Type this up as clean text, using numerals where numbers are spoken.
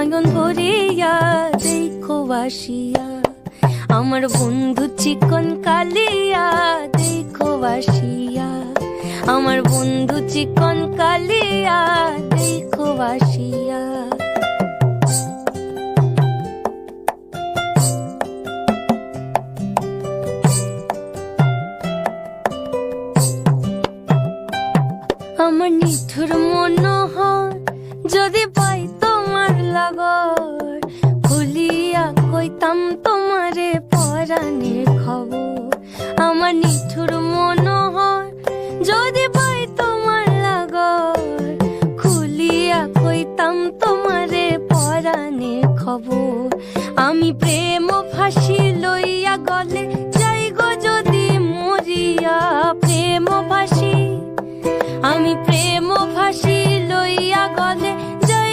নয়ন ভরিয়া দেখো বাসিয়া, আমার বন্ধু চিকন কালিয়া দেখো বাসিয়া, আমার বন্ধু চিকন কালিয়া দেখো বাসিয়া। আমার নিঠুর মনোহর যদি পাই তোমার লাগর, খুলিয়া কইতাম তোমারে পরাণের খবর। আমার নিঠুর মনোহর যদি পাই তোমার লাগর, খুলিয়া কইতাম তোমারে পরাণের খবর। আমি প্রেম ফাঁসি লইয়া গলে যাই গো যদি মরিয়া, প্রেম ফাঁসি আমি প্রেম ফাঁসি লইয়া গলে